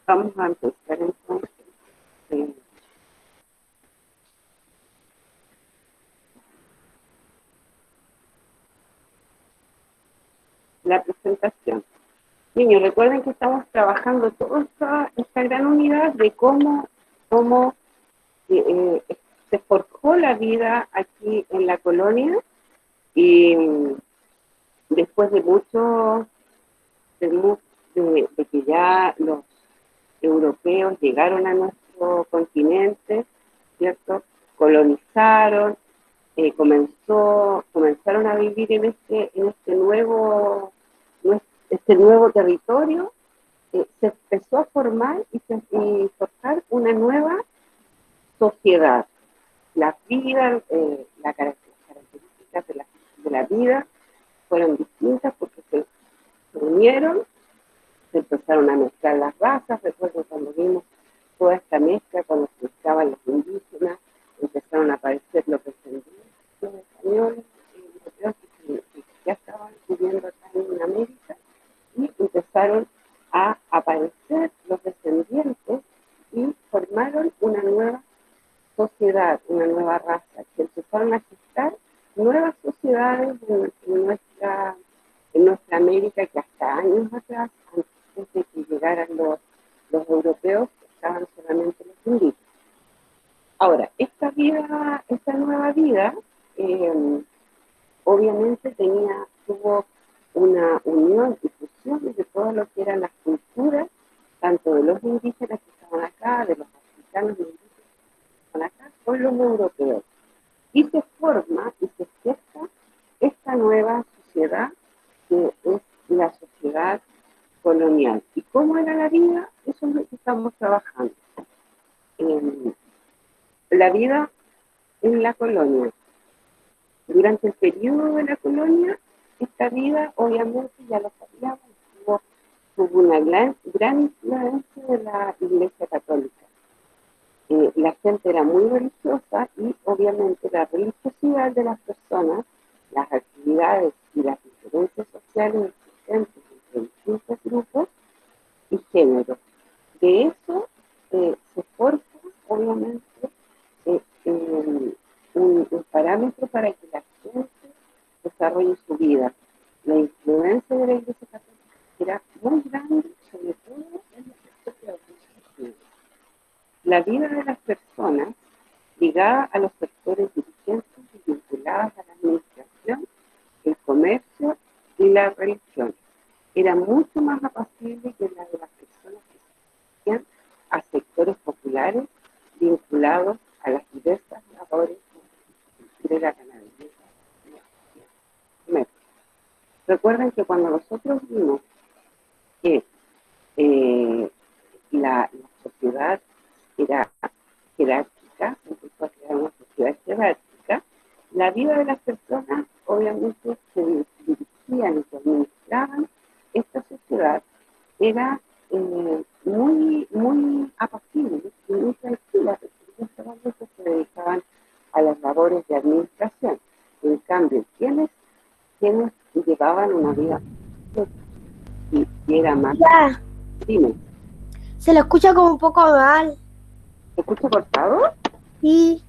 Vamos a empezar entonces. eh, la presentación. Niños, recuerden que estamos trabajando toda esta gran unidad de cómo se forjó la vida aquí en la colonia y después de mucho, de que ya los europeos llegaron a nuestro continente, ¿cierto? Colonizaron, comenzaron a vivir en este nuevo territorio, se empezó a formar y forjar una nueva sociedad. Las vidas, las características de la vida fueron distintas porque se unieron, se empezaron a mezclar las razas. Recuerdo cuando vimos toda esta mezcla, cuando se mezclaban los indígenas, empezaron a aparecer los descendientes, los españoles, europeos que ya estaban viviendo acá en América, y empezaron a aparecer los descendientes y formaron una nueva sociedad, una nueva raza, que empezaron a gestar nuevas sociedades en nuestra América, que hasta años atrás, antes de que llegaran los europeos, estaban solamente los indígenas. Ahora, esta nueva vida, obviamente tuvo una unión y fusión de todo lo que eran las culturas, tanto de los indígenas que estaban acá, de los africanos indígenas que estaban acá, con los europeos. Y se forma y se gesta esta nueva sociedad que es la sociedad colonial. ¿Y cómo era la vida? Eso es lo que estamos trabajando. La vida en la colonia. Durante el periodo de la colonia, esta vida, obviamente, ya lo sabíamos, tuvo una gran influencia de la Iglesia Católica. La gente era muy religiosa y, obviamente, la religiosidad de las personas, las actividades y las diferencias sociales existentes entre distintos grupos y géneros. De eso se forja, obviamente, un parámetro para que la gente desarrolle su vida. La influencia de la Iglesia Católica era muy grande, sobre todo en los sectores religiosos. La vida de las personas ligada a los sectores dirigentes y vinculadas a la administración, el comercio y la religión era mucho más apacible que la de las personas que se dirigían a sectores populares vinculados a las diversas labores de la ganadería. Recuerden que cuando nosotros vimos que la sociedad era jerárquica, empezó a crear una sociedad jerárquica, la vida de las personas obviamente se dirigían y se administraban esta sociedad era muy apacible y muy tranquila, porque solamente se dedicaban a las labores de administración. En cambio, quienes llevaban una vida y era más... Ya. Dime. Se lo escucha como un poco mal. ¿Se escucha cortado? Sí.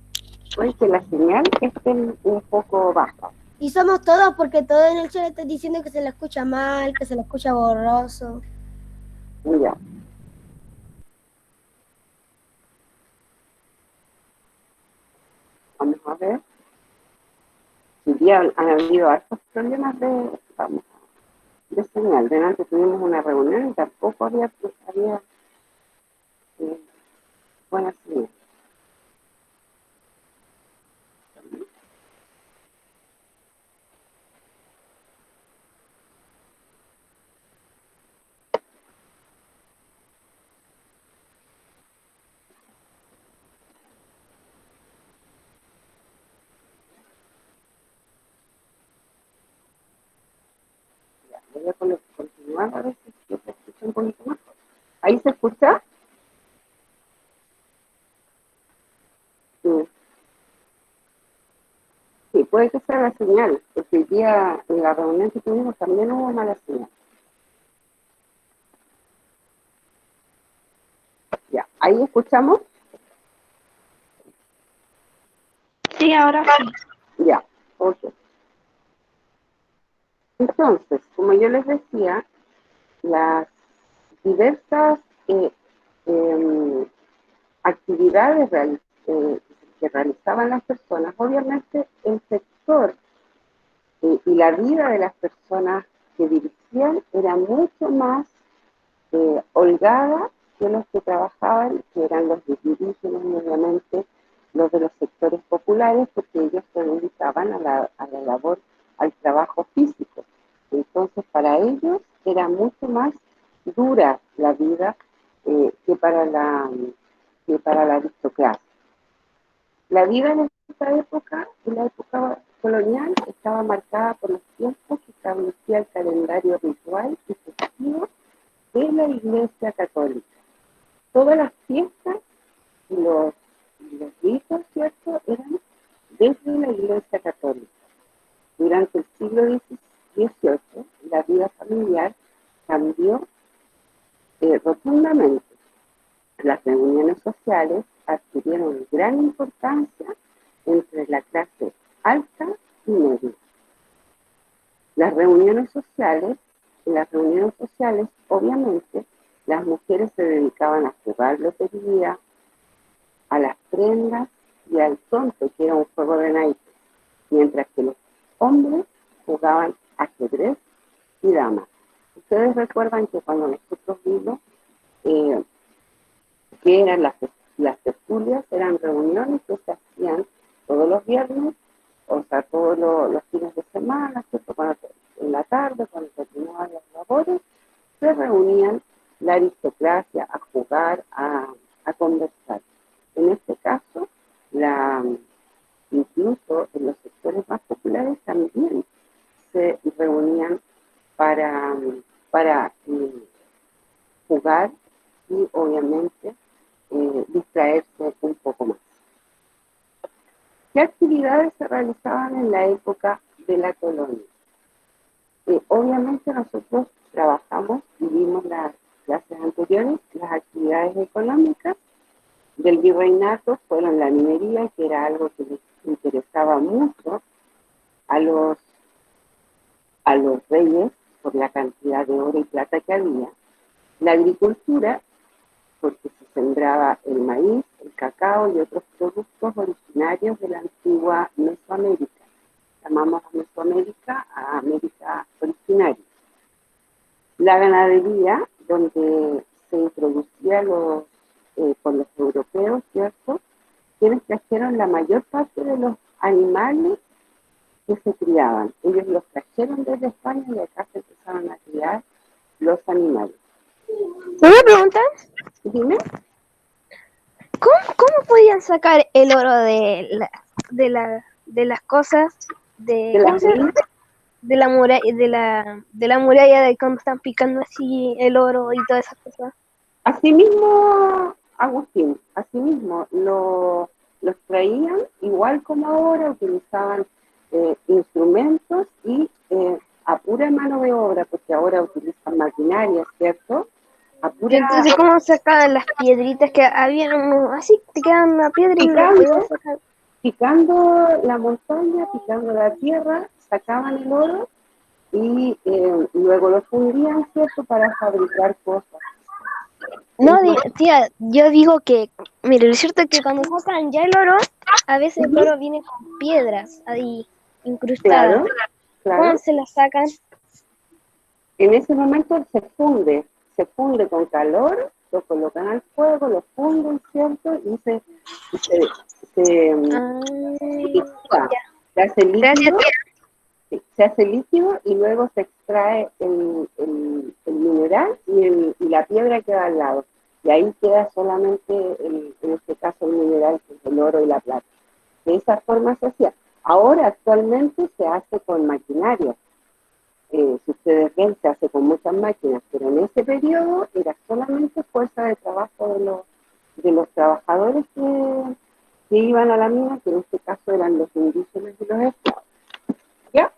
Puede que la señal esté un poco baja. Y somos todos porque todo en el chat está diciendo que se lo escucha mal, que se lo escucha borroso. Ya. Vamos a ver. Hoy día han habido hartos problemas de señal. Delante tuvimos una reunión y tampoco había buena señal. Voy a continuar a ver si se escucha un poquito mejor. ¿Ahí se escucha? Sí. Sí, puede que sea la señal, porque hoy día en la reunión que tuvimos también hubo mala señal. ¿Ahí escuchamos? Sí, ahora sí. Ya, ok. Entonces, como yo les decía, las diversas eh, em, actividades que realizaban las personas, obviamente el sector y la vida de las personas que dirigían era mucho más holgada que los que trabajaban, que eran los indígenas y obviamente los de los sectores populares, porque ellos se dedicaban a la labor, al trabajo físico. Entonces, para ellos era mucho más dura la vida eh, que, para la, que para la aristocracia. La vida en la época colonial, estaba marcada por los tiempos que establecía el calendario ritual y festivo de la Iglesia Católica. Todas las fiestas y los ritos, ¿cierto?, eran desde la Iglesia Católica. Durante el siglo XVIII, la vida familiar cambió rotundamente. Las reuniones sociales adquirieron gran importancia entre la clase alta y media. En las reuniones sociales, obviamente, las mujeres se dedicaban a jugar lotería, a las prendas y al tonto, que era un juego de naipes, mientras que los hombres jugaban ajedrez y damas. Ustedes recuerdan que cuando nosotros vimos eh, que eran las tertulias, eran reuniones que se hacían todos los viernes, o sea, todos los fines de semana, ¿cierto? En la tarde, cuando terminaban las labores, se reunían la aristocracia a jugar, a conversar. En este caso, incluso en los sectores más populares también se reunían para jugar y obviamente distraerse un poco más. ¿Qué actividades se realizaban en la época de la colonia? Obviamente nosotros trabajamos y vimos las clases anteriores, las actividades económicas del virreinato fueron la minería, que era algo que les interesaba mucho a los reyes por la cantidad de oro y plata que había. La agricultura, porque se sembraba el maíz, el cacao y otros productos originarios de la antigua Mesoamérica. Llamamos a Mesoamérica a América originaria. La ganadería, donde se introducía por los europeos, ¿cierto?, quienes trajeron la mayor parte de los animales que se criaban. Ellos los trajeron desde España y acá se empezaron a criar los animales. Una pregunta, Dime. ¿cómo podían sacar el oro de las cosas De ¿cómo las se llama? minas, De la muralla de cuando están picando así el oro y todas esas cosas? asimismo, Agustín, asimismo, los traían igual como ahora, utilizaban instrumentos y a pura mano de obra, porque ahora utilizan maquinaria, ¿cierto? A pura Entonces, ¿cómo sacaban las piedritas que habían así, te quedaban una piedra y las podían sacar? picando la montaña, picando la tierra, sacaban el oro y luego lo fundían, ¿cierto?, para fabricar cosas. No, tía, yo digo que, mire, lo cierto es que cuando sacan ya el oro, a veces el oro viene con piedras ahí incrustadas. Claro, ¿Cómo claro. se las sacan? En ese momento se funde con calor, lo colocan al fuego, lo funden, ¿cierto? Y Ah, licúa. ya. Se hace Gracias, líquido, tía. sí, se hace líquido y luego se extrae el mineral y la piedra queda al lado. Y ahí queda solamente, en este caso, el mineral, que es el oro y la plata. De esa forma se hacía. Ahora, actualmente, se hace con maquinaria. Si ustedes ven, se hace con muchas máquinas, pero en ese periodo era solamente fuerza de trabajo de los trabajadores que iban a la mina, que en este caso eran los indígenas y los esclavos. ¿Ya?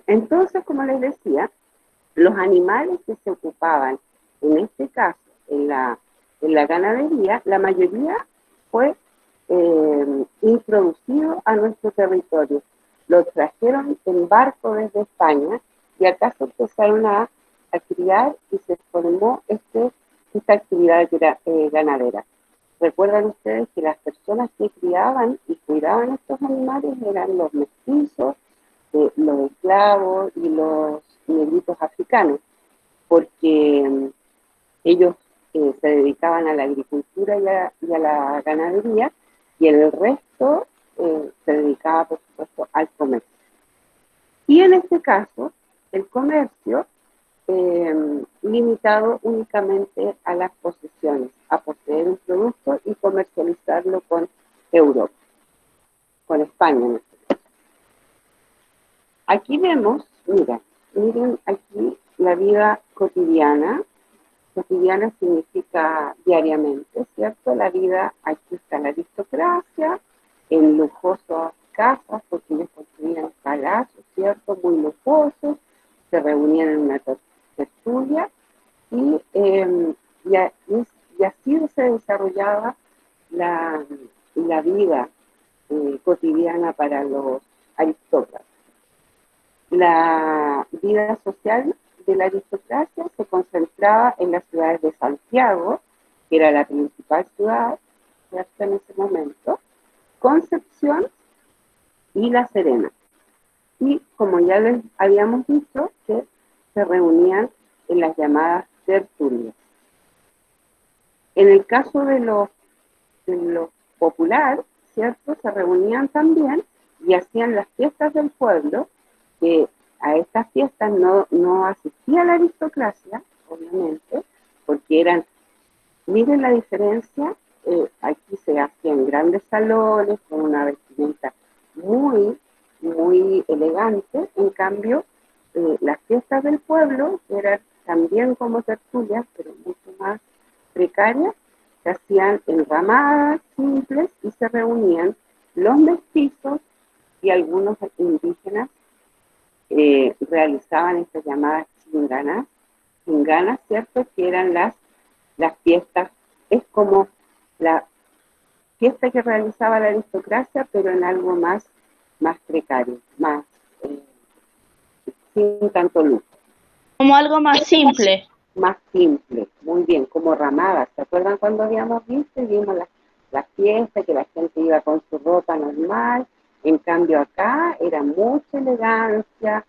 Entonces, como les decía, los animales que se ocupaban, en este caso, en la ganadería, la mayoría fue introducido a nuestro territorio. Lo trajeron en barco desde España y acá se empezaron a criar y se formó esta actividad ganadera. Recuerdan ustedes que las personas que criaban y cuidaban estos animales eran los mestizos, los esclavos y los negritos africanos, porque ellos se dedicaban a la agricultura y a la ganadería, y el resto se dedicaba, por supuesto, al comercio. Y en este caso, el comercio limitado únicamente a las posesiones, a poseer un producto y comercializarlo con Europa, con España en este caso. Aquí vemos, miren aquí la vida cotidiana. Cotidiana significa diariamente, ¿cierto? La vida, aquí está la aristocracia, en lujosas casas, porque ellos construían palacios, ¿cierto? Muy lujosos, se reunían en una tertulia y así se desarrollaba la vida cotidiana para los aristócratas. La vida social de la aristocracia se concentraba en las ciudades de Santiago, que era la principal ciudad, ¿cierto? En ese momento, Concepción y La Serena. Y como ya les habíamos dicho, que se reunían en las llamadas tertulias. En el caso de los popular, ¿cierto? Se reunían también y hacían las fiestas del pueblo, que a estas fiestas no asistía la aristocracia, obviamente, porque eran, miren la diferencia, aquí se hacían grandes salones con una vestimenta muy, muy elegante. En cambio, las fiestas del pueblo, que eran también como tertulias, pero mucho más precarias, se hacían en ramadas simples y se reunían los mestizos y algunos indígenas realizaban estas llamadas chinganas, ¿cierto? Que eran las fiestas, es como la fiesta que realizaba la aristocracia, pero en algo más precario, más sin tanto lujo. Como algo más simple. Más simple, muy bien, como ramadas. ¿Se acuerdan cuando habíamos visto y vimos la fiesta, que la gente iba con su ropa normal? En cambio acá era mucha elegancia,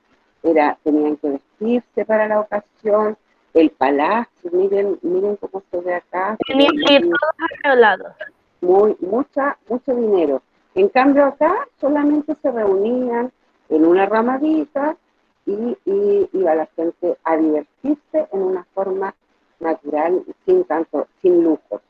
tenían que vestirse para la ocasión, el palacio, miren cómo se ve acá. Tenían que ir todos arreglados. Mucho dinero. En cambio acá solamente se reunían en una ramadita y iba la gente a divertirse en una forma natural, sin lujos.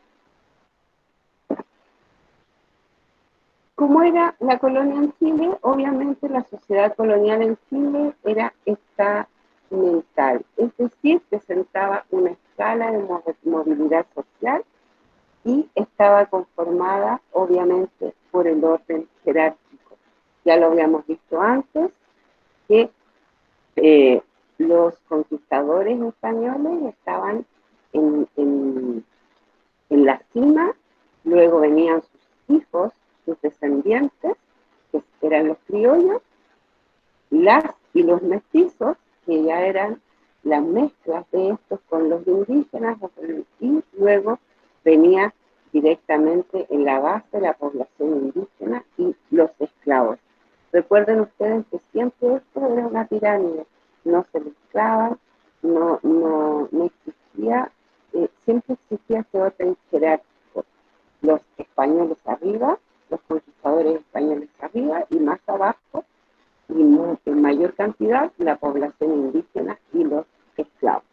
¿Cómo era la colonia en Chile? Obviamente la sociedad colonial en Chile era estamental, es decir, presentaba una escala de movilidad social y estaba conformada obviamente por el orden jerárquico. Ya lo habíamos visto antes, que los conquistadores españoles estaban en la cima, luego venían sus hijos, sus descendientes, que eran los criollos, y los mestizos, que ya eran las mezclas de estos con los indígenas, y luego venía directamente en la base la población indígena y los esclavos. Recuerden ustedes que siempre esto era una pirámide, no se mezclaban, no existía, siempre existía este orden jerárquico, los españoles arriba, los conquistadores españoles arriba, y más abajo, y en mayor cantidad, la población indígena y los esclavos.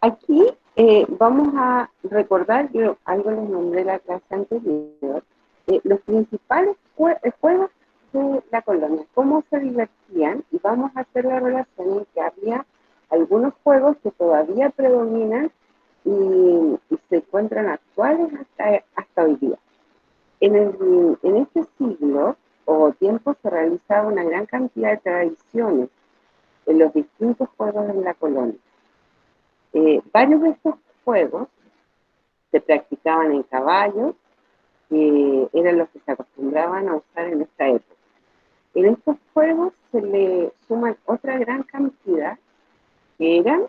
Aquí vamos a recordar, yo algo les nombré la clase anterior, los principales juegos de la colonia, cómo se divertían, y vamos a hacer la relación en que había algunos juegos que todavía predominan y se encuentran actuales hasta hoy día. En este siglo o tiempo se realizaba una gran cantidad de tradiciones en los distintos juegos de la colonia. Varios de estos juegos se practicaban en caballos, que eran los que se acostumbraban a usar en esta época. En estos juegos se le suman otra gran cantidad, que eran,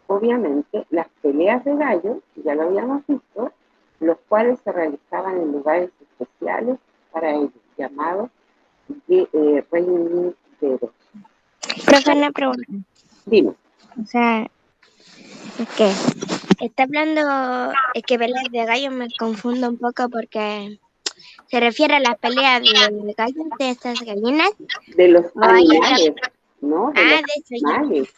obviamente, las peleas de gallos, que ya lo habíamos visto, los cuales se realizaban en lugares especiales para ellos, llamados reinideros. Profe, una pregunta. Dime. O sea, es que está hablando, es que peleas de gallos me confundo un poco porque se refiere a las peleas de gallos de estas gallinas. De los O hay otra. animales, ¿no? De los De eso ya. animales.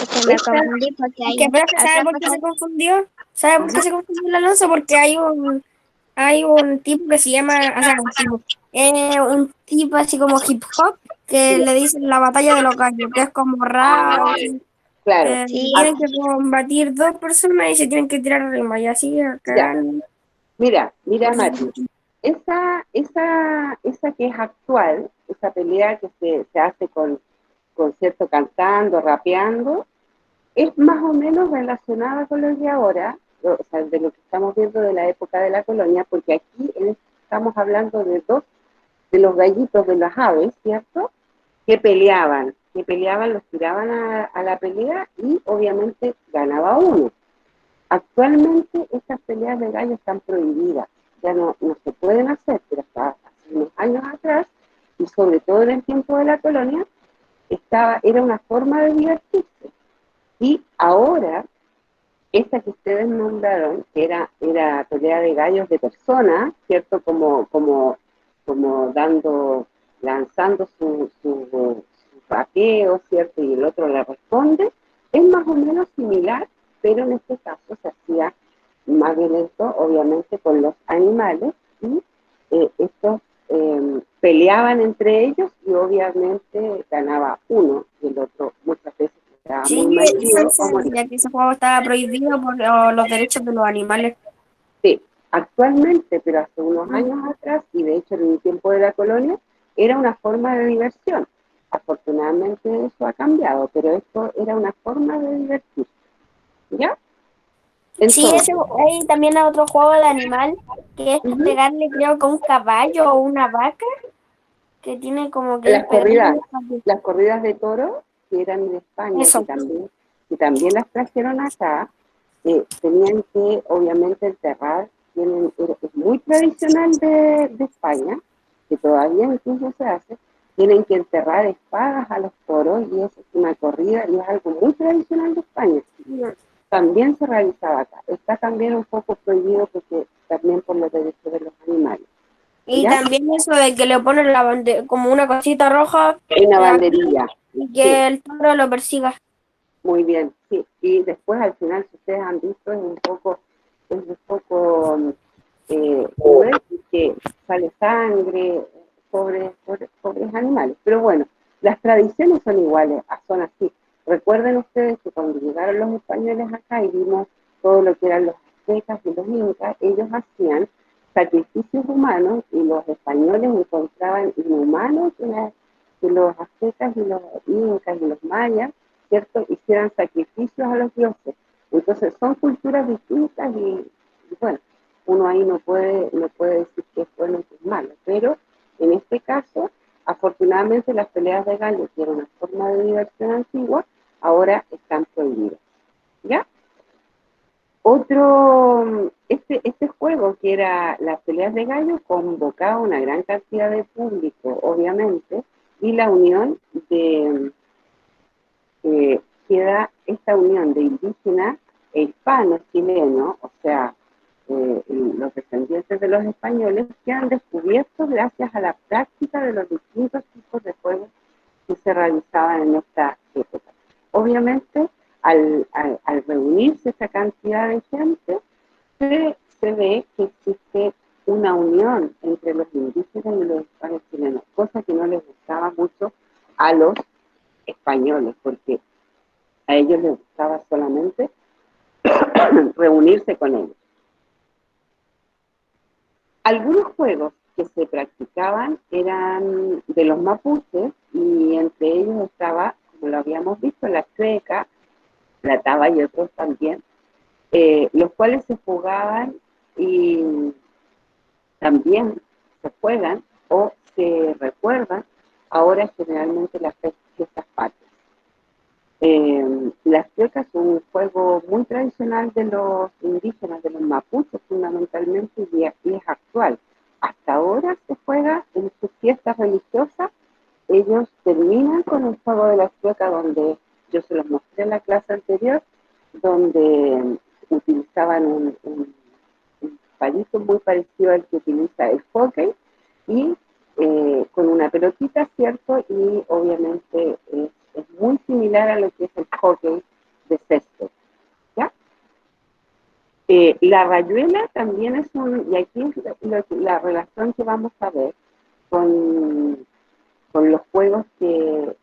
Es que me Esta- confundí porque Es hay que, profe, ¿sabe otra por qué cosa. se confundió? ¿Sabe por qué se confundió el Alonso? Porque hay un tipo que se llama, o sea, un tipo así como hip hop que le dicen la batalla de los gallos, que es como rap, Claro. Sí, tienen que combatir dos personas y se tienen que tirar rima y así Ya. Mira, por eso Mati, esa que es actual, esa pelea que se hace con cierto cantando, rapeando, es más o menos relacionada con lo de ahora, o sea, de lo que estamos viendo de la época de la colonia, porque aquí estamos hablando de de los gallitos de las aves, ¿cierto? Que peleaban, los tiraban a la pelea y obviamente ganaba uno. Actualmente estas peleas de gallos están prohibidas, ya no se pueden hacer, pero hasta hace unos años atrás, y sobre todo en el tiempo de la colonia, era una forma de divertirse. Y ahora, esta que ustedes nombraron, que era pelea de gallos de personas, ¿cierto? Como lanzando su rapeo, ¿cierto? Y el otro le responde, es más o menos similar, pero en este caso se hacía más violento, obviamente, con los animales, y estos peleaban entre ellos y obviamente ganaba uno, y el otro muchas veces estaba sí, muy malherido igual o moría. ya que ese juego estaba prohibido por los derechos de los animales. Sí, actualmente, pero hace unos años atrás, y de hecho en el tiempo de la colonia, era una forma de diversión. Afortunadamente eso ha cambiado, pero esto era una forma de divertirse. ¿Ya? Sí, Entonces, hay también otro juego de animal que es ujú, pegarle, creo que a un caballo o una vaca que tiene como que ir las corridas, pegando. las corridas de toro, que eran de España, Eso. que también las trajeron acá, tenían que obviamente enterrar, es muy tradicional de España, que todavía incluso se hace, tienen que enterrar espadas a los toros y eso es una corrida y es algo muy tradicional de España. También se realizaba acá. Está también un poco prohibido porque también por los derechos de los animales. Y ¿Ya? también eso de que le ponen como una cosita roja Una aquí banderilla. y Sí, que el toro lo persiga. muy bien, sí. Y después al final, si ustedes han visto, es un poco cruel porque sale sangre, pobres animales. Pero bueno, las tradiciones son iguales, son así. Recuerden ustedes que cuando llegaron los españoles acá y vimos todo lo que eran los aztecas y los incas, ellos hacían sacrificios humanos y los españoles encontraban inhumanos que los aztecas y los incas y los mayas, ¿cierto?, hicieran sacrificios a los dioses. Entonces son culturas distintas y bueno, uno ahí no puede decir que es bueno y que es malo, pero en este caso, afortunadamente las peleas de gallos, que era una forma de diversión antigua, ahora están prohibidas. ¿Ya? Este juego que era las peleas de gallos convocaba una gran cantidad de público, obviamente, y la unión queda esta unión de indígenas e hispanos chilenos, o sea, los descendientes de los españoles, quedan descubiertos gracias a la práctica de los distintos tipos de juegos que se realizaban en esta época. Obviamente, al reunirse esta cantidad de gente, se ve que existe una unión entre los indígenas y los hispanos chilenos, cosa que no les gustaba mucho a los españoles, porque a ellos les gustaba solamente reunirse con ellos. Algunos juegos que se practicaban eran de los mapuches y entre ellos estaba, como lo habíamos visto, la chueca, la taba y otros también, los cuales se jugaban y también se juegan o se recuerdan ahora generalmente las fiestas patrias. Las fiecas son un juego muy tradicional de los indígenas, de los mapuches fundamentalmente, y es actual. Hasta ahora se juega en sus fiestas religiosas. Ellos terminan con el juego de la fiecas, donde yo se los mostré en la clase anterior, donde utilizaban un palito muy parecido al que utiliza el hockey, y con una pelotita, ¿cierto? Y obviamente es muy similar a lo que es el hockey de césped, ¿ya? La rayuela también es y aquí es la relación que vamos a ver con los juegos que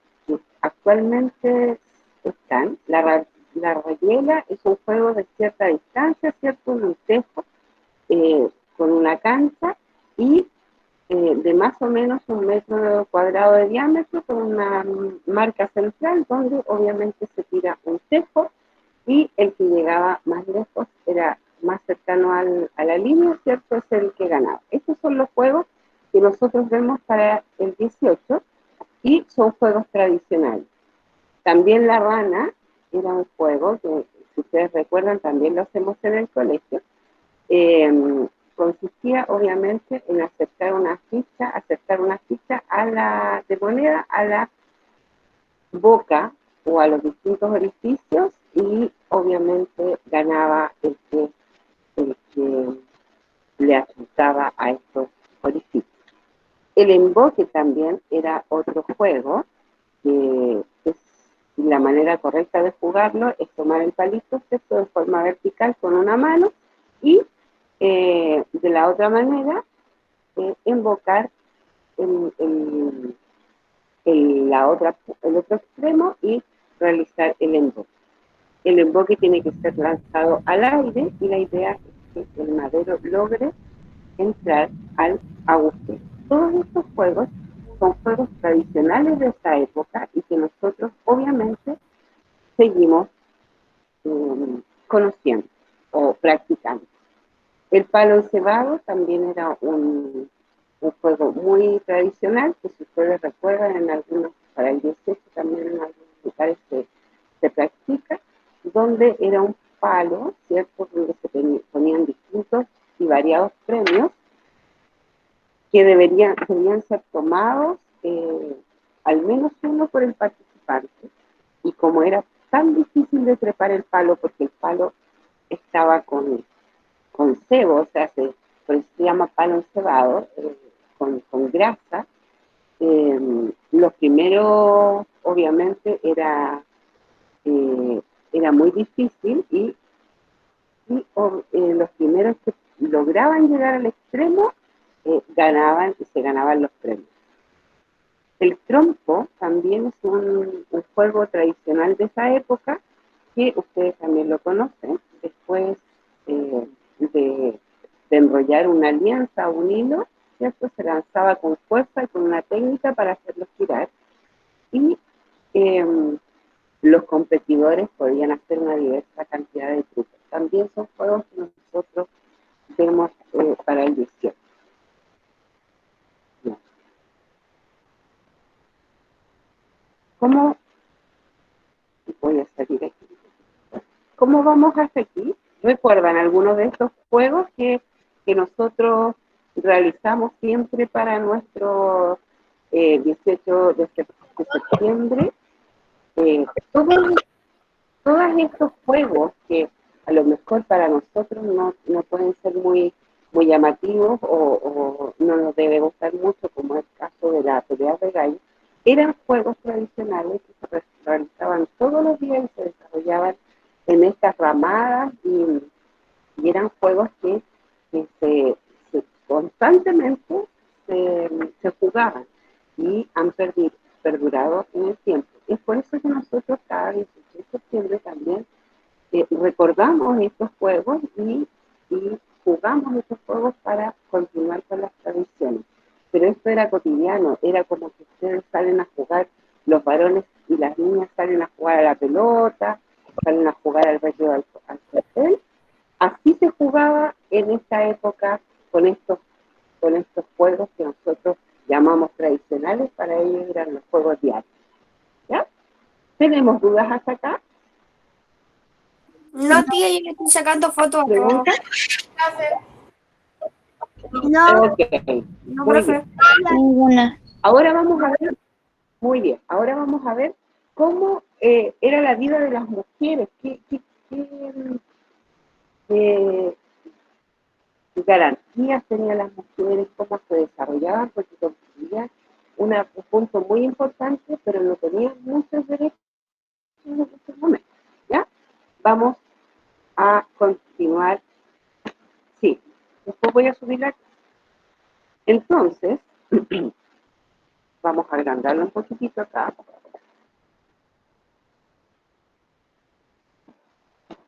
actualmente están. La rayuela es un juego de cierta distancia, ¿cierto? Un tejo con una cancha y de más o menos 1 metro cuadrado de diámetro, con una marca central donde obviamente se tira un tejo, y el que llegaba más lejos, era más cercano a la línea, ¿cierto? Es el que ganaba. Estos son los juegos que nosotros vemos para el 18 y son juegos tradicionales. También la rana era un juego que, si ustedes recuerdan, también lo hacemos en el colegio. Consistía obviamente en acercar una ficha de moneda a la boca o a los distintos orificios, y obviamente ganaba el que le apuntaba a estos orificios. El emboque también era otro juego, que es la manera correcta de jugarlo, es tomar el palito, ¿cierto?, de forma vertical con una mano, y de la otra manera embocar el otro extremo y realizar el emboque. El emboque tiene que ser lanzado al aire, y la idea es que el madero logre entrar al agujero. Todos estos juegos son juegos tradicionales de esta época y que nosotros obviamente seguimos conociendo o practicando. El palo encebado también era un juego muy tradicional, que si ustedes recuerdan, en algunos, para el 18 también en algunos lugares se practica, donde era un palo, ¿cierto?, donde se ponían distintos y variados premios que debían ser tomados, al menos uno por el participante, y como era tan difícil de trepar el palo, porque el palo estaba con cebo, o sea, por eso se llama palo encebado, con grasa. Lo primero, obviamente, era muy difícil, y los primeros que lograban llegar al extremo ganaban, y se ganaban los premios. El trompo también es un juego tradicional de esa época, que ustedes también lo conocen. Después de enrollar una alianza o un hilo, ¿cierto?, se lanzaba con fuerza y con una técnica para hacerlo girar, y los competidores podían hacer una diversa cantidad de trucos. También son juegos que nosotros vemos para el 18. ¿Cómo voy a salir aquí? ¿Cómo vamos hasta aquí? ¿Recuerdan algunos de estos juegos que nosotros realizamos siempre para nuestro 18 de septiembre? Todos estos juegos que a lo mejor para nosotros no pueden ser muy llamativos o no nos debe gustar mucho, como es el caso de la pelea de gallo, eran juegos tradicionales que se realizaban todos los días y se desarrollaban en estas ramadas, y eran juegos que constantemente se jugaban y han perdurado en el tiempo. Es por eso que nosotros cada 16 de septiembre también recordamos estos juegos y jugamos estos juegos para continuar con las tradiciones. Pero esto era cotidiano, era como que ustedes salen a jugar, los varones y las niñas salen a jugar a la pelota, salen a con estos juegos que nosotros llamamos tradicionales, para ellos eran los juegos diarios. ¿Ya? ¿Tenemos dudas hasta acá? No, tía, yo le estoy sacando fotos a todo. ¿Preguntas? No, Ok, No, muy profe. bien. Ninguna. Ahora vamos a ver, muy bien, ahora vamos a ver cómo era la vida de las mujeres, qué garantías tenían las mujeres, cómo se desarrollaban, porque construían un punto muy importante, pero no tenían muchos derechos en ese momento. ¿Ya? Vamos a continuar. Sí, después voy a subir la. Entonces, vamos a agrandarlo un poquitito acá.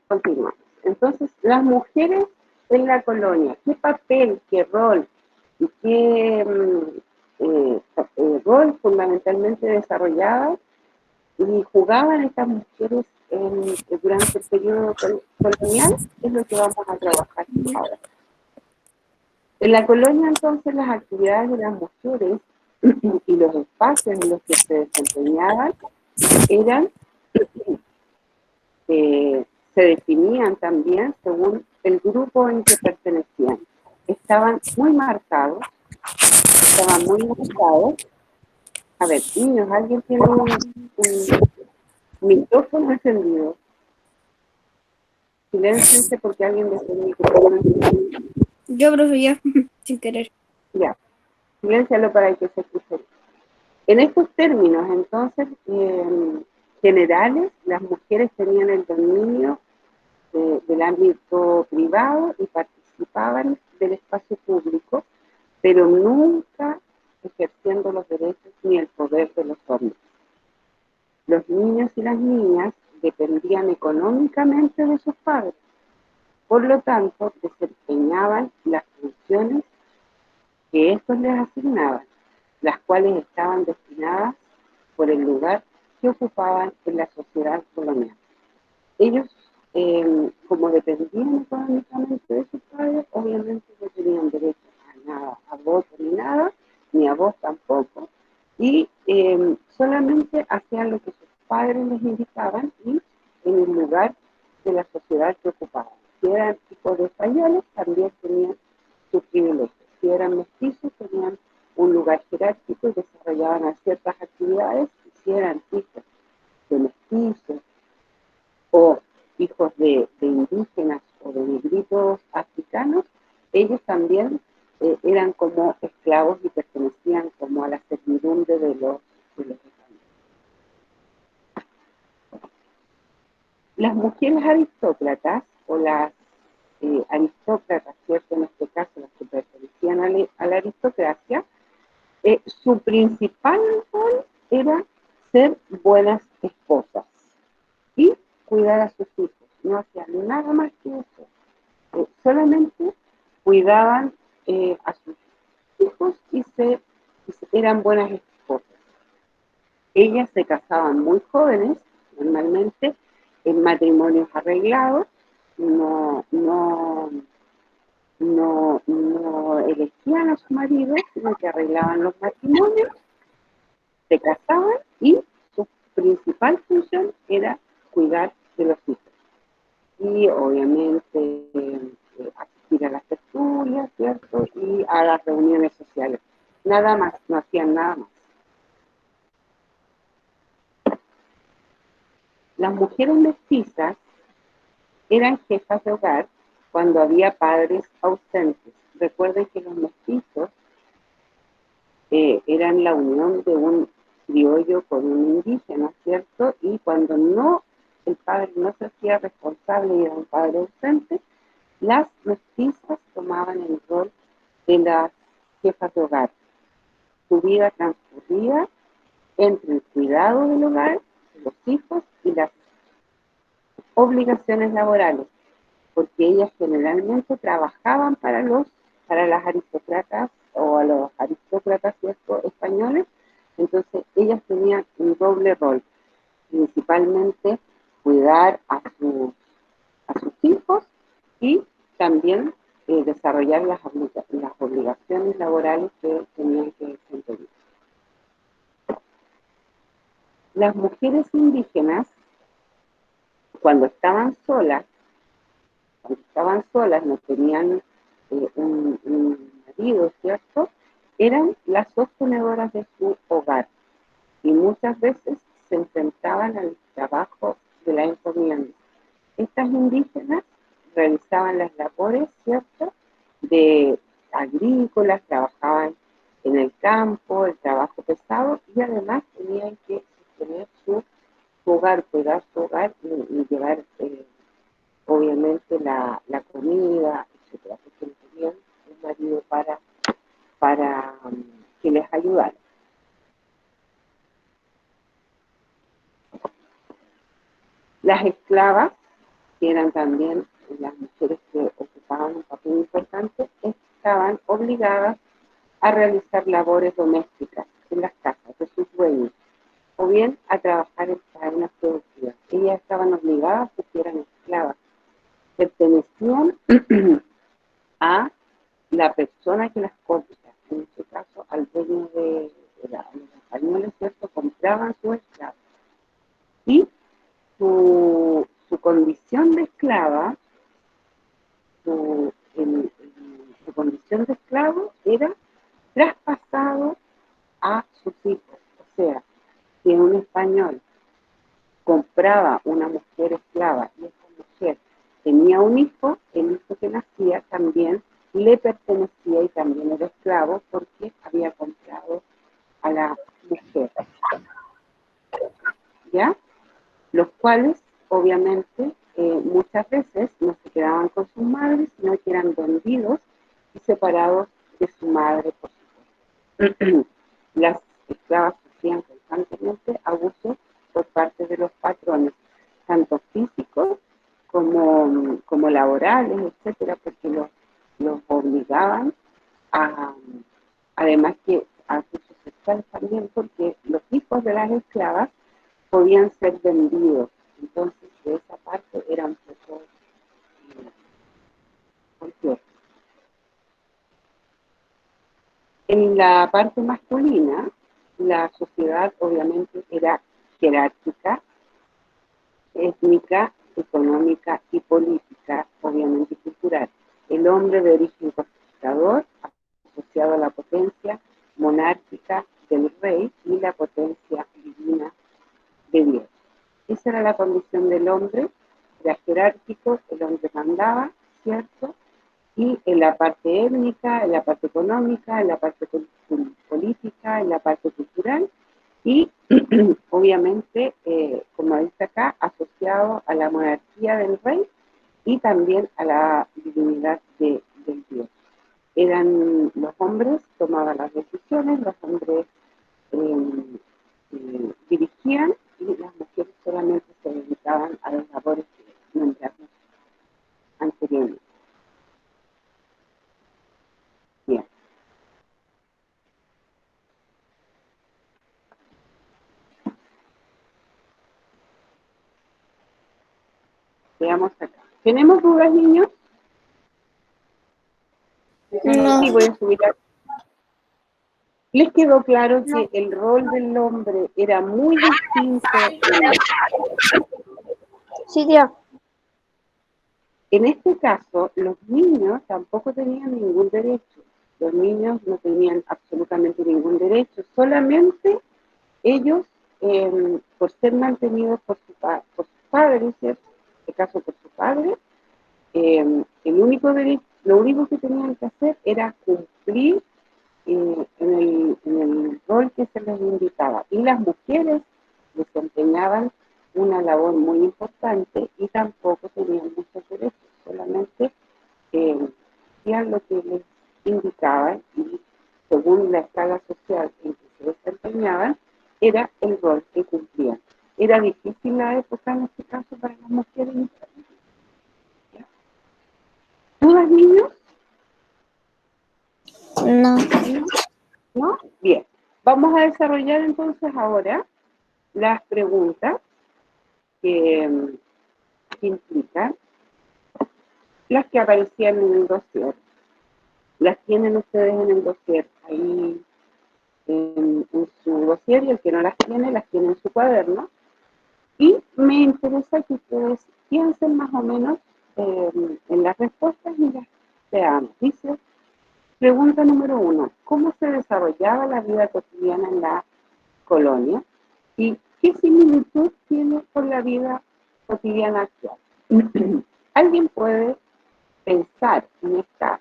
Continuamos. Entonces, las mujeres en la colonia, ¿qué papel, qué rol y qué rol fundamentalmente desarrollaban y jugaban estas mujeres durante el periodo colonial? Es lo que vamos a trabajar ahora. En la colonia, entonces, las actividades de las mujeres y los espacios en los que se desempeñaban eran se definían también según el grupo en que pertenecían. Estaban muy marcados, estaban muy marcados. A ver, niños, ¿alguien tiene un micrófono encendido? Silénciense porque alguien dejó el micrófono encendido. Yo, profe, yo, sin querer. Ya, siléncialo para que se escuche. En estos términos, entonces, generales, las mujeres tenían el dominio del ámbito privado y participaban del espacio público, pero nunca ejerciendo los derechos ni el poder de los hombres. Los niños y las niñas dependían económicamente de sus padres, por lo tanto desempeñaban las funciones que estos les asignaban, las cuales estaban destinadas por el lugar que ocupaban en la sociedad colonial. Ellos, como dependían económicamente de sus padres, obviamente no tenían derecho a nada, a voto ni a voz tampoco, y solamente hacían lo que sus padres les indicaban y en el lugar de la sociedad que ocupaban. Si eran hijos de españoles, también tenían sus privilegios. Si eran mestizos, tenían un lugar jerárquico y desarrollaban ciertas actividades. Y si eran hijos de mestizos o hijos de indígenas o de negritos africanos, ellos también eran como esclavos y pertenecían como a la servidumbre de los españoles. Las mujeres aristócratas o las aristócratas, ¿cierto? En este caso, las que pertenecían a la aristocracia, su principal rol era ser buenas esposas y cuidar a sus hijos. No hacían nada más que eso. Solamente cuidaban a sus hijos y eran buenas esposas. Ellas se casaban muy jóvenes, normalmente en matrimonios arreglados, no elegían a su marido, sino que arreglaban los matrimonios, se casaban y su principal función era cuidar de los hijos. Y obviamente asistir a las tertulias, ¿cierto? Y a las reuniones sociales. Nada más, no hacían nada más. Las mujeres mestizas eran jefas de hogar cuando había padres ausentes. Recuerden que los mestizos eran la unión de un criollo con un indígena, ¿cierto? Y cuando el padre no se hacía responsable y era un padre ausente, las mestizas tomaban el rol de las jefas de hogar. Su vida transcurría entre el cuidado del hogar, de los hijos y las obligaciones laborales, porque ellas generalmente trabajaban para las aristócratas o a los aristócratas, ¿cierto?, españoles. Entonces ellas tenían un doble rol, principalmente cuidar a sus hijos y también desarrollar desarrollar las obligaciones laborales que tenían que desempeñar. Las mujeres indígenas, cuando estaban solas, no tenían un marido, ¿cierto? Eran las sostenedoras de su hogar y muchas veces se enfrentaban al trabajo de la encomienda. Estas indígenas realizaban las labores, ¿cierto?, de agrícolas, trabajaban en el campo, el trabajo pesado, y además tenían que sostener su hogar, cuidar su hogar y llevar, obviamente, la comida, etcétera, porque no tenían un marido para que les ayudara. Las esclavas, que eran también las mujeres que ocupaban un papel importante, estaban obligadas a realizar labores domésticas en las casas de sus dueños, o bien a trabajar en faenas productivas. Ellas estaban obligadas porque eran esclavas. Pertenecían a la persona que las compra, en este caso al dueño de los españoles, ¿cierto? Compraban su esclava. Y su condición de esclava, su condición de esclavo era traspasado a sus hijos. O sea, si un español compraba una mujer esclava y esa mujer tenía un hijo, el hijo que nacía también le pertenecía y también era esclavo porque había comprado a la mujer. ¿Ya? Los cuales, obviamente, muchas veces no se quedaban con sus madres, sino que eran vendidos y separados de su madre, por supuesto. Las esclavas sufrían constantemente abusos por parte de los patrones, tanto físicos como laborales, etcétera, porque los obligaban a, además que a abusos sexuales también, porque los hijos de las esclavas podían ser vendidos. Entonces, de esa parte era un poco complejo. En la parte masculina, la sociedad obviamente era jerárquica, étnica, económica y política, obviamente cultural. El hombre de origen conquistador, asociado a la potencia monárquica del rey y la potencia divina de Dios. Esa era la condición del hombre, era jerárquico, el hombre mandaba, ¿cierto? Y en la parte étnica, en la parte económica, en la parte política, en la parte cultural y obviamente, como dice acá, asociado a la monarquía del rey y también a la divinidad del Dios. Los hombres tomaban las decisiones, los hombres dirigían y las mujeres solamente se dedicaban a las labores que nombramos anteriormente. Bien. Veamos acá. ¿Tenemos dudas, niños? No. Sí, voy a subir acá. ¿Les quedó claro que el rol del hombre era muy distinto? Sí, tía. En este caso, los niños tampoco tenían ningún derecho. Los niños no tenían absolutamente ningún derecho. Solamente ellos, por ser mantenidos por sus padres, ¿cierto? En este caso por su padre, lo único que tenían que hacer era cumplir en el rol que se les indicaba. Y las mujeres desempeñaban una labor muy importante y tampoco tenían muchos derechos, solamente hacían lo que les indicaban y según la escala social en que se desempeñaban, era el rol que cumplían. Era difícil la época en este caso para las mujeres. ¿Dudas, niños? No. ¿No? Bien. Vamos a desarrollar entonces ahora las preguntas que implican las que aparecían en el dossier. las tienen ustedes en el dossier, ahí en su dossier, y el que no las tiene en su cuaderno. Y me interesa que ustedes piensen más o menos en las respuestas y las veamos. Dice, pregunta número 1, ¿cómo se desarrollaba la vida cotidiana en la colonia? ¿Y qué similitud tiene con la vida cotidiana actual? ¿Alguien puede pensar en esta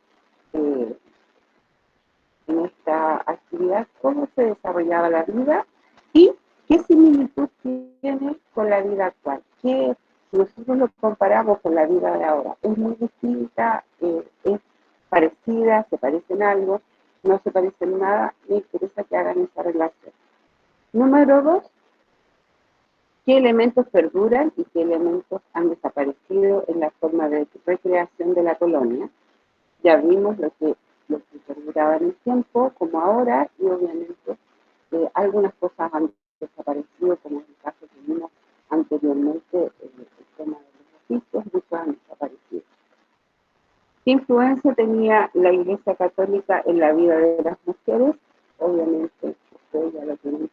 actividad, cómo se desarrollaba la vida y qué similitud tiene con la vida actual? ¿Qué, si nosotros lo comparamos con la vida de ahora, es muy distinta, es parecida, se parece en algo, no se parece en nada? Me interesa que hagan esa relación. Número 2, ¿qué elementos perduran y qué elementos han desaparecido en la forma de recreación de la colonia? Ya vimos lo que perduraba en el tiempo, como ahora, y obviamente algunas cosas han desaparecido, como en el caso que vimos anteriormente, el tema de los oficios, muchos han desaparecido. ¿Qué influencia tenía la Iglesia Católica en la vida de las mujeres? Obviamente, ustedes ya lo tienen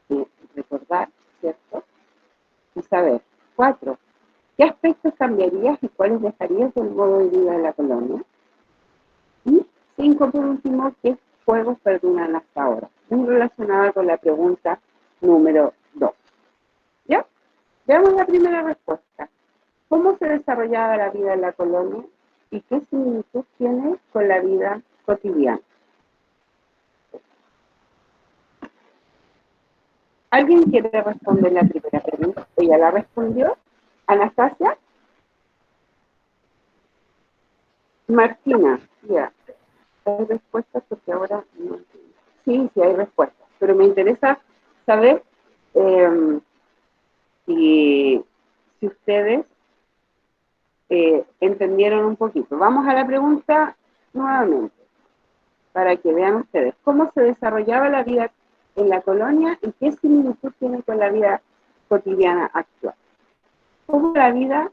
que recordar, ¿cierto? Y saber. 4. ¿Qué aspectos cambiarías y cuáles dejarías del modo de vida de la colonia? Y 5, por último, ¿qué juegos perduran hasta ahora? Muy relacionada con la pregunta número 2. ¿Ya? Veamos la primera respuesta. ¿Cómo se desarrollaba la vida en la colonia y qué similitud tiene con la vida cotidiana? ¿Alguien quiere responder la primera pregunta? ¿Ella la respondió? ¿Anastasia? Martina, ya. ¿Hay respuestas? Porque ahora no entiendo. Sí, sí hay respuestas. Pero me interesa saber si ustedes entendieron un poquito. Vamos a la pregunta nuevamente, para que vean ustedes. ¿Cómo se desarrollaba la vida en la colonia y qué similitud tiene con la vida cotidiana actual? ¿Cómo era la vida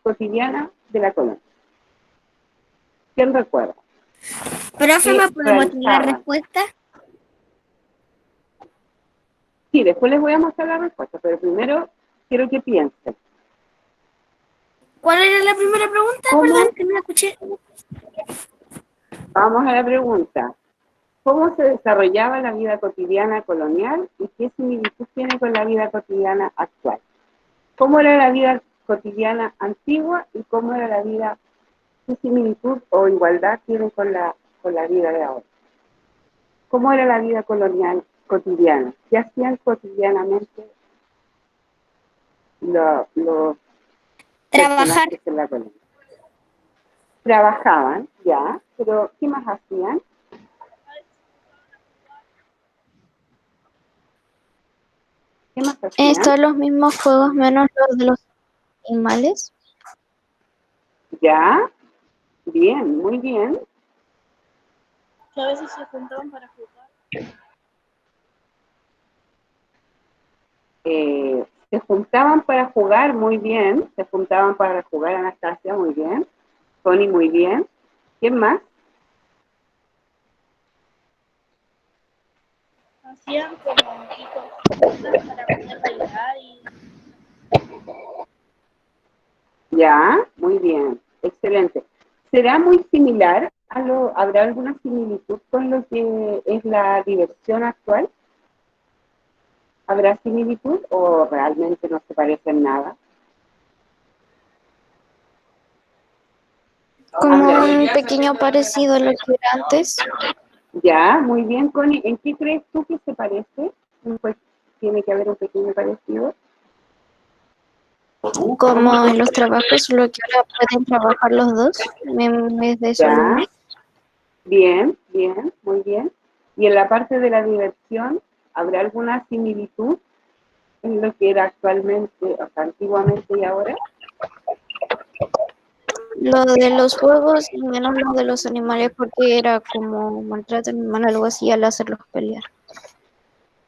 cotidiana de la colonia? ¿Quién recuerda? Profe, ¿me podemos tener la respuesta? Sí, después les voy a mostrar la respuesta, pero primero quiero que piensen. ¿Cuál era la primera pregunta? ¿Cómo? Perdón, que no la escuché. Vamos a la pregunta. ¿Cómo se desarrollaba la vida cotidiana colonial y qué similitud tiene con la vida cotidiana actual? ¿Cómo era la vida cotidiana antigua y cómo era la vida, qué similitud o igualdad tiene con la vida de ahora? ¿Cómo era la vida colonial cotidiana? ¿Qué hacían cotidianamente los Trabajar. personajes en la colonia? Trabajaban, ya, pero ¿qué más hacían? ¿Qué más hacían? Estos los mismos juegos menos los de los animales. Ya, bien, muy bien. Que a veces se juntaban para jugar. Se juntaban para jugar, muy bien. Se juntaban para jugar, Anastasia, muy bien. Tony, muy bien. ¿Quién más? Hacían como equipos para poder bailar y Ya, muy bien. Excelente. ¿Será muy similar habrá alguna similitud con lo que es la diversión actual? ¿Habrá similitud o realmente no se parece en nada? Como un pequeño parecido a lo que era antes. Ya, muy bien, Connie. ¿En qué crees tú que se parece? Pues tiene que haber un pequeño parecido. Como en los trabajos, lo que ahora pueden trabajar los dos en vez de solo Ya. uno. Bien, bien, muy bien. ¿Y en la parte de la diversión, habrá alguna similitud en lo que era actualmente, o sea, antiguamente y ahora? Lo de los juegos y menos lo de los animales porque era como maltrato animal, algo así al hacerlos pelear.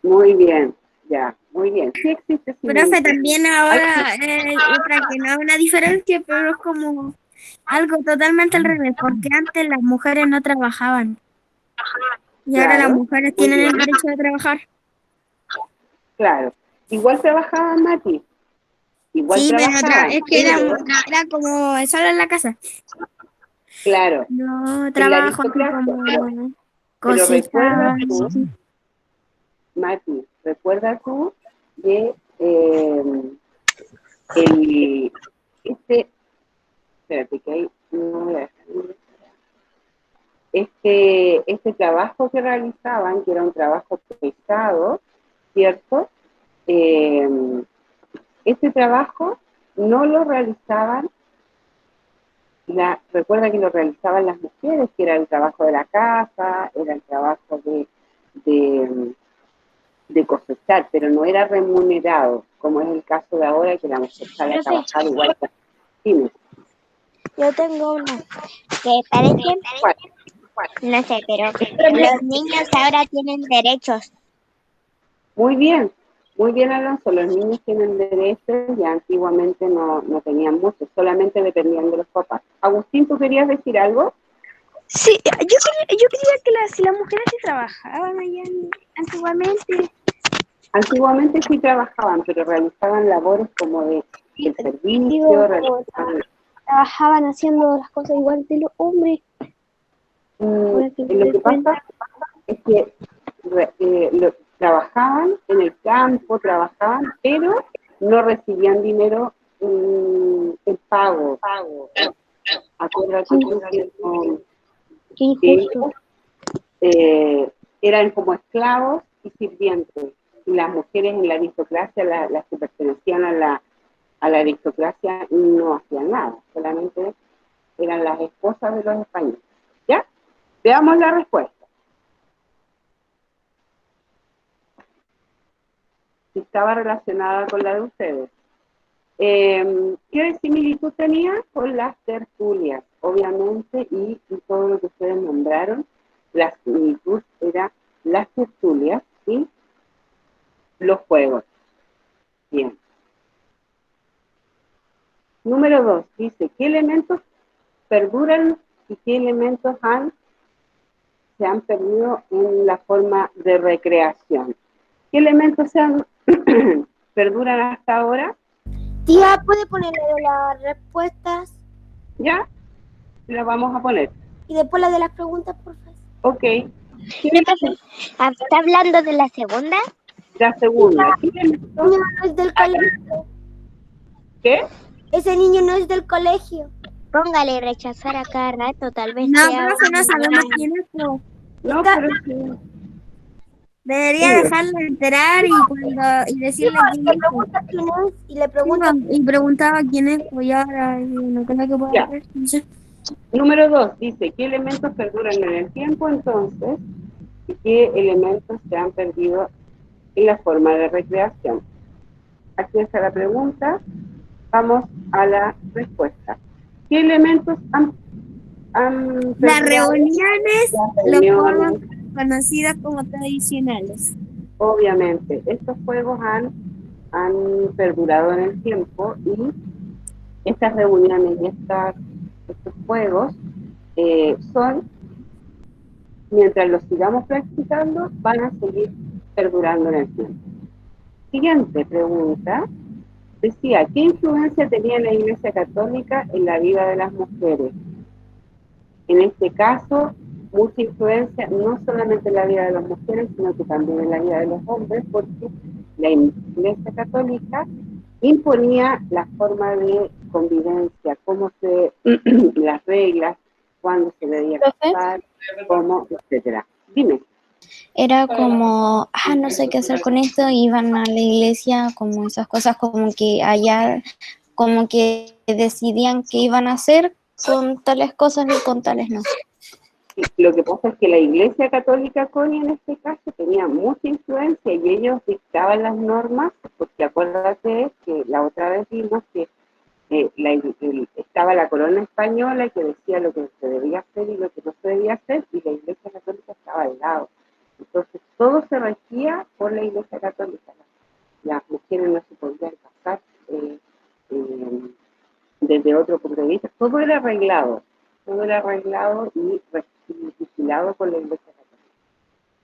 Muy bien, ya, muy bien. Sí existe similitud. Profe, también ahora hay otra que no es una diferencia, pero es como algo totalmente al revés, porque antes las mujeres no trabajaban y ahora las Claro, mujeres muy tienen el bien, derecho de trabajar. claro. Igual trabajaban, Mati, igual Sí, pero trabajaban, es que pero, era como solo en la casa. claro, No en la trabajo así aristocracia, como pero recuerda cosechar. tú, Mati, recuerda tú de el, este, espérate que ahí no voy a dejar, este trabajo que realizaban, que era un trabajo pesado, ¿cierto? Eh, este trabajo no lo realizaban, recuerda que lo realizaban las mujeres, que era el trabajo de la casa, era el trabajo de, de cosechar, pero no era remunerado, como es el caso de ahora, que la mujer sale a Profe, trabajar igual que dime, yo tengo una que parece, ¿cuál? no sé, pero los niños ahora tienen derechos. Muy bien, Alonso, los niños tienen derechos y antiguamente no tenían muchos, solamente dependían de los papás. Agustín, ¿tú querías decir algo? Sí, yo quería que si las mujeres sí trabajaban allá antiguamente. Antiguamente sí trabajaban, pero realizaban labores como del Digo, servicio, como realizaban, trabajaban haciendo las cosas igual de los hombres. Ahora que me lo doy que cuenta. pasa es que trabajaban en el campo, trabajaban, pero no recibían dinero en pago. Qué, Acuérdate tú que qué que injusto. ellos eran como esclavos y sirvientes. Y las mujeres en la aristocracia, las que pertenecían a la aristocracia, no hacían nada, solamente eran las esposas de los españoles. ¿Ya? Veamos la respuesta. Si estaba relacionada con la de ustedes. ¿Qué similitud tenía con las tertulias? Obviamente, y todo lo que ustedes nombraron, la similitud era las tertulias y los juegos. Bien. Número 2, dice, ¿qué elementos perduran y qué elementos se han perdido en la forma de recreación? ¿Qué elementos perduran hasta ahora? Tía, ¿puede ponerle las respuestas ¿Ya? La vamos a poner. y después la de las preguntas, por favor? Ok. Mire, profe, ¿está hablando de la segunda? La segunda. ¿Qué elementos? Niño no es del colegio. ¿Qué? Ese niño no es del colegio. Póngale rechazar a cada rato, tal vez No, sea profe, no sabemos una... quién es, pero No, Está, pero sí. debería Dime. dejarla enterar y decirle quién le es. pregunta quién es y le Sí, pregunta. y preguntaba quién es, pues ya ahora no creo que pueda Ya. hacer. No sé. Número 2, dice, ¿qué elementos perduran en el tiempo entonces? ¿Y qué elementos se han perdido en la forma de recreación? Aquí está la pregunta. Vamos a la respuesta. ¿Qué elementos han Las perdurado? reuniones, Las los juegos reuniones, conocidos como tradicionales. obviamente. Estos juegos han perdurado en el tiempo y estas reuniones y estos juegos son, mientras los sigamos practicando, van a seguir perdurando en el tiempo. Siguiente pregunta. Decía, ¿qué influencia tenía la Iglesia Católica en la vida de las mujeres? En este caso, mucha influencia no solamente en la vida de las mujeres, sino que también en la vida de los hombres, porque la Iglesia Católica imponía la forma de convivencia, las reglas, cuándo se debía casar, cómo, etcétera. Dime. Era como, no sé qué hacer con esto, iban a la iglesia, como esas cosas, como que allá, como que decidían qué iban a hacer con tales cosas y con tales no. Lo que pasa es que la Iglesia Católica, Connie, en este caso, tenía mucha influencia y ellos dictaban las normas, porque acuérdate que la otra vez vimos que estaba la corona española que decía lo que se debía hacer y lo que no se debía hacer, y la Iglesia Católica estaba al lado. Entonces, todo se regía por la Iglesia Católica. Las mujeres no se podían casar desde otro punto de vista, todo era arreglado y vigilado por la Iglesia Católica.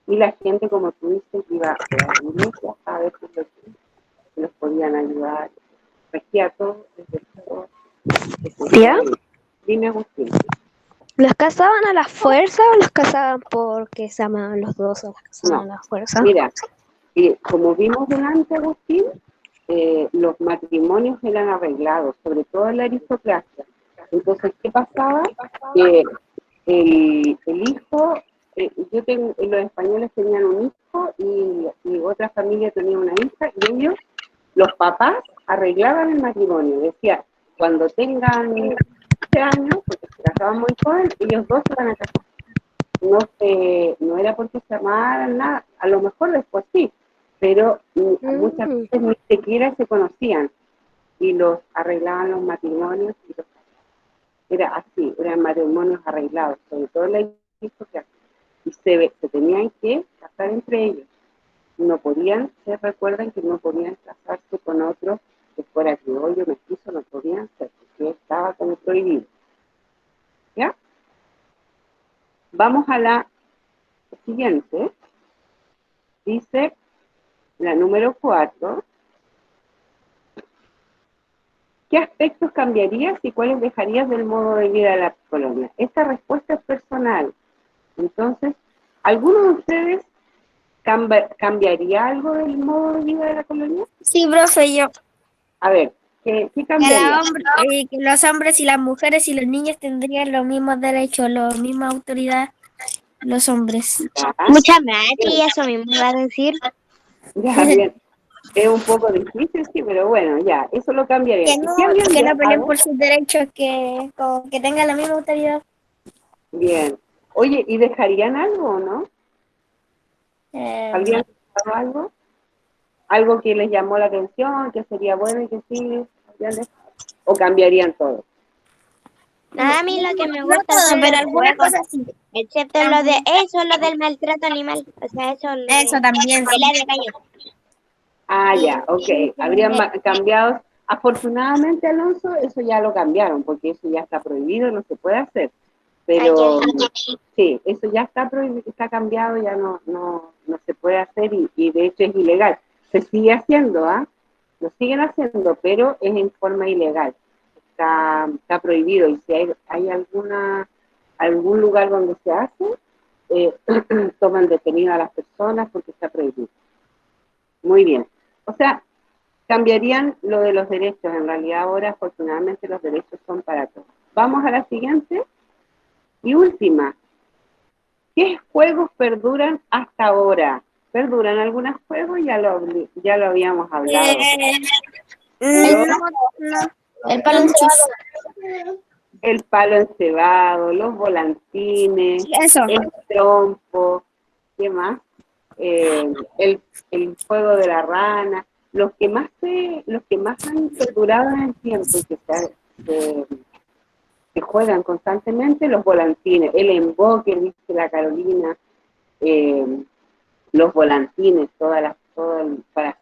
Y la gente, como tú dices, iba a la iglesia a ver si los podían ayudar, regía todo desde todo. ¿Ya? Dime, Agustín. ¿Los casaban a la fuerza o los casaban porque se amaban los dos o los casaban a la fuerza? Mira, como vimos delante, Agustín, los matrimonios eran arreglados, sobre todo en la aristocracia. Entonces, ¿qué pasaba? Que el hijo, los españoles tenían un hijo y otra familia tenía una hija, y ellos, los papás, arreglaban el matrimonio. Decía, cuando tengan 15 años, porque se casaban muy joven, ellos dos se van a casar. No era porque se amaran, nada, a lo mejor después sí, pero muchas veces ni siquiera se conocían y los arreglaban los matrimonios era así, eran matrimonios arreglados, sobre todo la iglesia, y se tenían que casar entre ellos. No podían, se recuerdan que no podían casarse con otro que fuera criollo, mestizo, no podían ser, porque estaba como prohibido. ¿Ya? Vamos a la siguiente. Dice la número 4. ¿Qué aspectos cambiarías y cuáles dejarías del modo de vida de la colonia? Esta respuesta es personal. Entonces, ¿alguno de ustedes cambiaría algo del modo de vida de la colonia? Sí, profe, yo. A ver, ¿qué cambiaría? Que los hombres y las mujeres y los niños tendrían los mismos derechos, la misma autoridad, los hombres. Ya, Muchas gracias, eso mismo iba a decir. ya, bien. Es un poco difícil, sí, pero bueno, ya, eso lo cambiaría. Que no peleen por sus derechos, que tengan la misma autoridad. Bien. Oye, ¿y dejarían algo o no? ¿Habrían dejado algo? ¿Algo que les llamó la atención, que sería bueno y que sí? ¿O cambiarían todo? A mí lo que me gusta son pero los algunas juegos, cosas sí. excepto lo del maltrato animal. O sea, Eso también. pelea de gallos. Ah, ya, ok. Habrían cambiado. Afortunadamente, Alonso, eso ya lo cambiaron, porque eso ya está prohibido, no se puede hacer. Pero sí, eso ya está prohibido, está cambiado, ya no se puede hacer y de hecho es ilegal. Se sigue haciendo, ¿ah? Lo siguen haciendo, pero es en forma ilegal. Está prohibido y si hay algún lugar donde se hace, toman detenido a las personas porque está prohibido. Muy bien. O sea, cambiarían lo de los derechos. En realidad ahora, afortunadamente, los derechos son para todos. Vamos a la siguiente y última. ¿Qué juegos perduran hasta ahora? ¿Perduran algunos juegos? Ya lo habíamos hablado. El palo encebado. El palo encebado, los volantines, Eso. el trompo, ¿qué más? El juego de la rana, los que más han perdurado en el tiempo y que se juegan constantemente, los volantines, el emboque, dice la Carolina, los volantines, para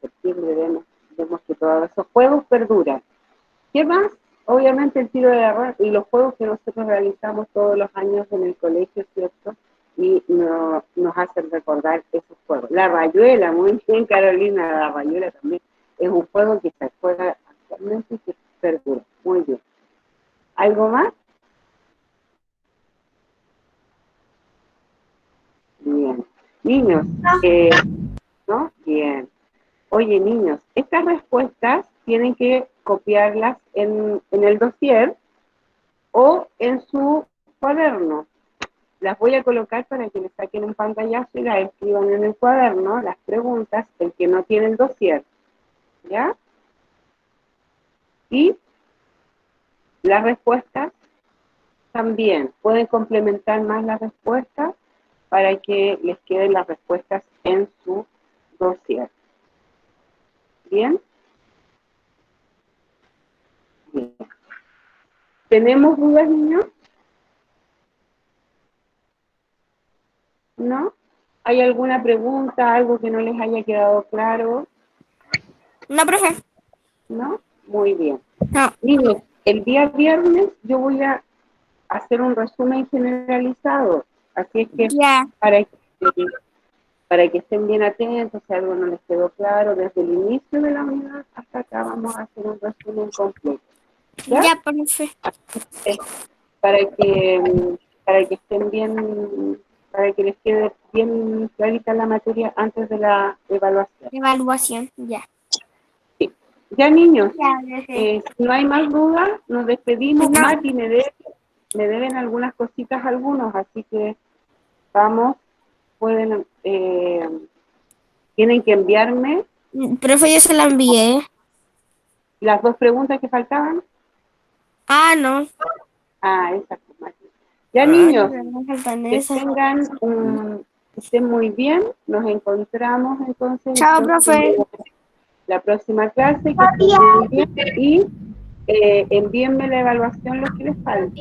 septiembre vemos que todos esos juegos perduran. ¿Qué más? Obviamente el tiro de la rana y los juegos que nosotros realizamos todos los años en el colegio, ¿cierto? Y nos hacen recordar esos juegos. La rayuela, muy bien Carolina, la rayuela también es un juego que se juega actualmente y que perdura. Muy bien. ¿Algo más? Bien. Niños, ¿no? Bien. Oye, niños, estas respuestas tienen que copiarlas en el dossier o en su cuaderno. Las voy a colocar para que les saquen un pantallazo y las escriban en el cuaderno, las preguntas, el que no tiene el dossier. ¿Ya? Y las respuestas también. Pueden complementar más las respuestas para que les queden las respuestas en su dossier. ¿Bien? Bien. ¿Tenemos dudas, niños? ¿No? ¿Hay alguna pregunta, algo que no les haya quedado claro? No, profe. ¿No? Muy bien. No. Niños, El día viernes yo voy a hacer un resumen generalizado, así es que Ya. para que estén bien atentos, si algo no les quedó claro, desde el inicio de la unidad hasta acá vamos a hacer un resumen completo. ¿Ya? Ya, profe. Para que estén bien, para que les quede bien clarita la materia antes de la evaluación. Evaluación, ya. Sí. Ya, niños, Ya, profe. si no hay más dudas, nos despedimos. No. Mati, me deben algunas cositas algunos, así que vamos, pueden, tienen que enviarme Profe, yo se la envié. las 2 preguntas que faltaban. Ah, no. Ah, esas, pues, Mati. Ya, Ah, niños, me faltan que esas. estén muy bien, nos encontramos entonces Chao, profe. la próxima clase, que estén muy bien y envíenme la evaluación lo que les falta.